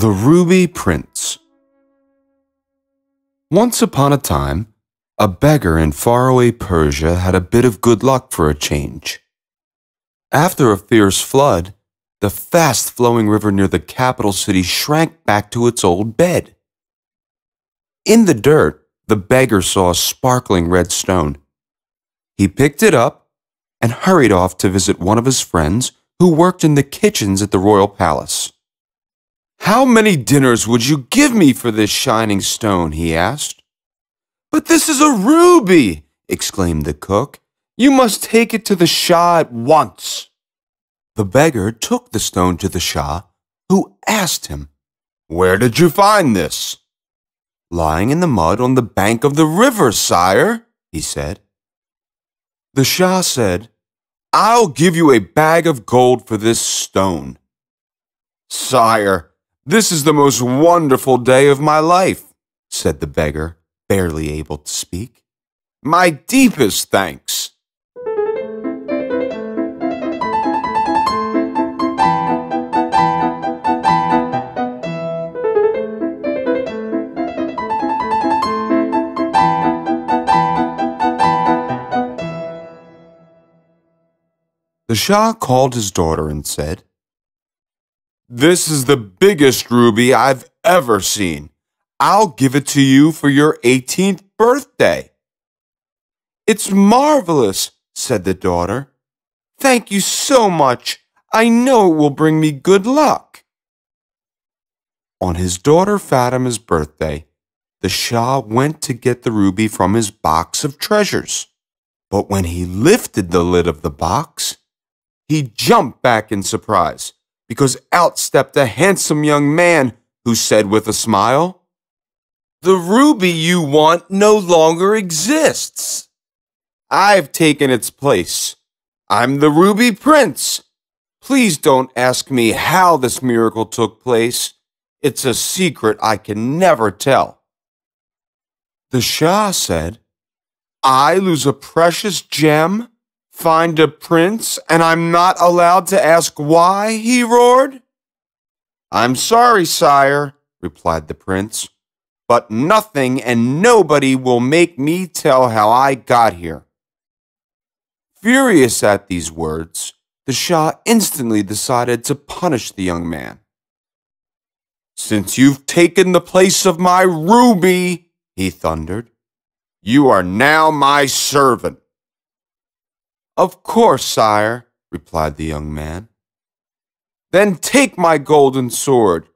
The Ruby Prince. Once upon a time, a beggar in faraway Persia had a bit of good luck for a change. After a fierce flood, the fast-flowing river near the capital city shrank back to its old bed. In the dirt, the beggar saw a sparkling red stone. He picked it up and hurried off to visit one of his friends who worked in the kitchens at the royal palace. "How many dinners would you give me for this shining stone?" he asked. "But this is a ruby!" exclaimed the cook. "You must take it to the Shah at once." The beggar took the stone to the Shah, who asked him, "Where did you find this?" "Lying in the mud on the bank of the river, sire," he said. The Shah said, "I'll give you a bag of gold for this stone." "Sire, this is the most wonderful day of my life," said the beggar, barely able to speak. "My deepest thanks." The Shah called his daughter and said, "This is the biggest ruby I've ever seen. I'll give it to you for your 18th birthday." "It's marvelous," said the daughter. "Thank you so much. I know it will bring me good luck." On his daughter Fatima's birthday, the Shah went to get the ruby from his box of treasures. But when he lifted the lid of the box, he jumped back in surprise, because out stepped a handsome young man who said with a smile, "The ruby you want no longer exists. I've taken its place. I'm the Ruby Prince. Please don't ask me how this miracle took place. It's a secret I can never tell." The Shah said, "I lose a precious gem, find a prince, and I'm not allowed to ask why?" he roared. "I'm sorry, sire," replied the prince, "but nothing and nobody will make me tell how I got here." Furious at these words, the Shah instantly decided to punish the young man. "Since you've taken the place of my ruby," he thundered, "you are now my servant." "Of course, sire," replied the young man. "Then take my golden sword.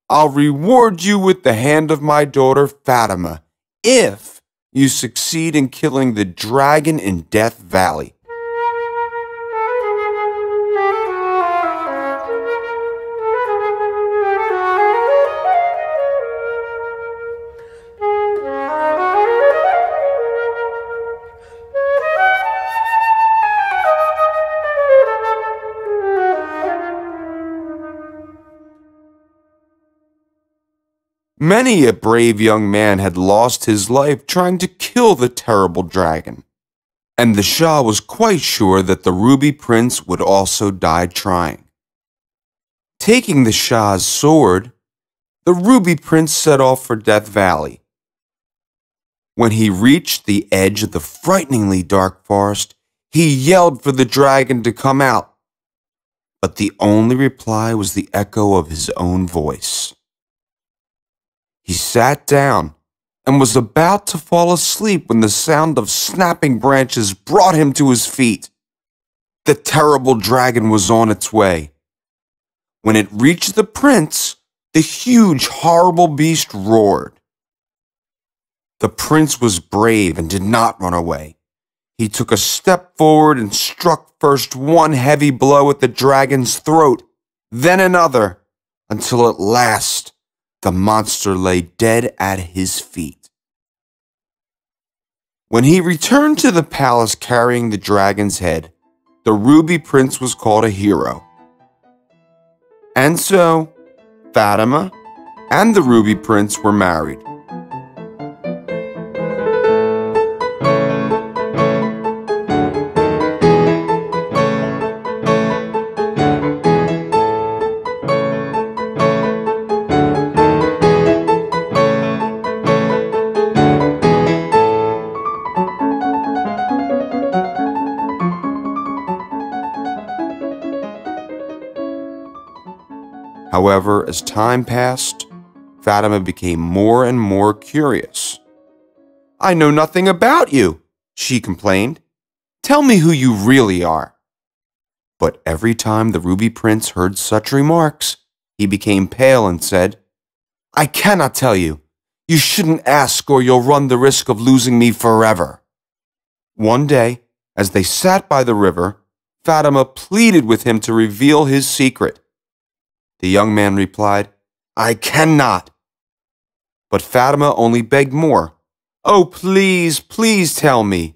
I'll reward you with the hand of my daughter Fatima if you succeed in killing the dragon in Death Valley." Many a brave young man had lost his life trying to kill the terrible dragon, and the Shah was quite sure that the Ruby Prince would also die trying. Taking the Shah's sword, the Ruby Prince set off for Death Valley. When he reached the edge of the frighteningly dark forest, he yelled for the dragon to come out, but the only reply was the echo of his own voice. He sat down and was about to fall asleep when the sound of snapping branches brought him to his feet. The terrible dragon was on its way. When it reached the prince, the huge, horrible beast roared. The prince was brave and did not run away. He took a step forward and struck first one heavy blow at the dragon's throat, then another, until at last the monster lay dead at his feet. When he returned to the palace carrying the dragon's head, the Ruby Prince was called a hero. And so, Fatima and the Ruby Prince were married. However, as time passed, Fatima became more and more curious. "I know nothing about you," she complained. "Tell me who you really are." But every time the Ruby Prince heard such remarks, he became pale and said, "I cannot tell you. You shouldn't ask or you'll run the risk of losing me forever." One day, as they sat by the river, Fatima pleaded with him to reveal his secret. The young man replied, "I cannot." But Fatima only begged more. "Oh, please, please tell me."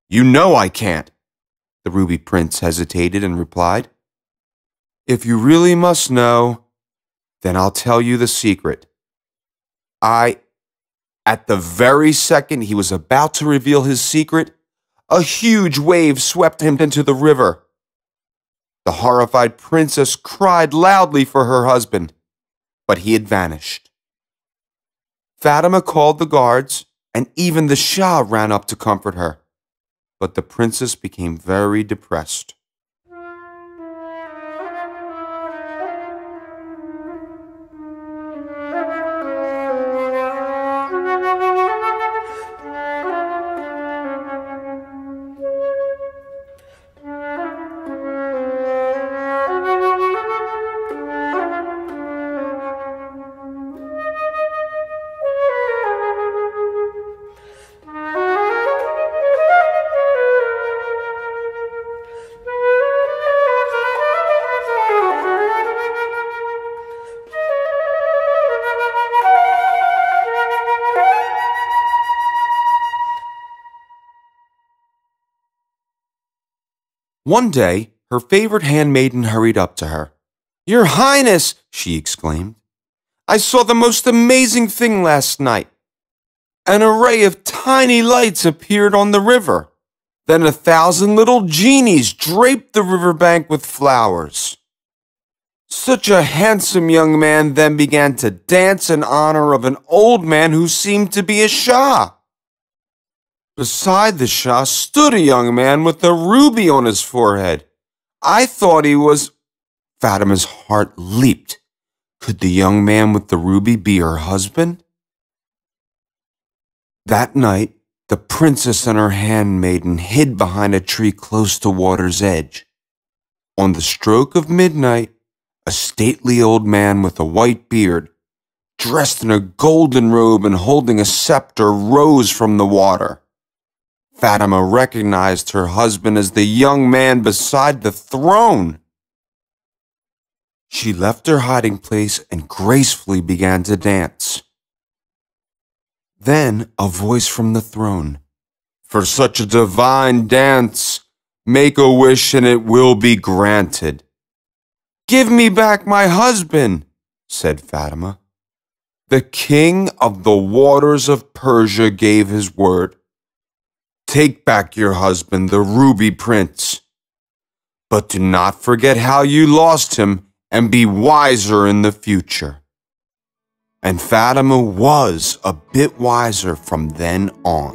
"You know I can't." The Ruby Prince hesitated and replied, "If you really must know, then I'll tell you the secret. At the very second he was about to reveal his secret, a huge wave swept him into the river. The horrified princess cried loudly for her husband, but he had vanished. Fatima called the guards, and even the Shah ran up to comfort her. But the princess became very depressed. One day, her favorite handmaiden hurried up to her. "Your Highness," she exclaimed, "I saw the most amazing thing last night. An array of tiny lights appeared on the river. Then 1,000 little genies draped the riverbank with flowers. Such a handsome young man then began to dance in honor of an old man who seemed to be a Shah. Beside the Shah stood a young man with a ruby on his forehead. I thought he was—" Fatima's heart leaped. Could the young man with the ruby be her husband? That night, the princess and her handmaiden hid behind a tree close to water's edge. On the stroke of midnight, a stately old man with a white beard, dressed in a golden robe and holding a scepter, rose from the water. Fatima recognized her husband as the young man beside the throne. She left her hiding place and gracefully began to dance. Then a voice from the throne. "For such a divine dance, make a wish and it will be granted." "Give me back my husband," said Fatima. The king of the waters of Persia gave his word. "Take back your husband, the Ruby Prince. But do not forget how you lost him and be wiser in the future." And Fatima was a bit wiser from then on.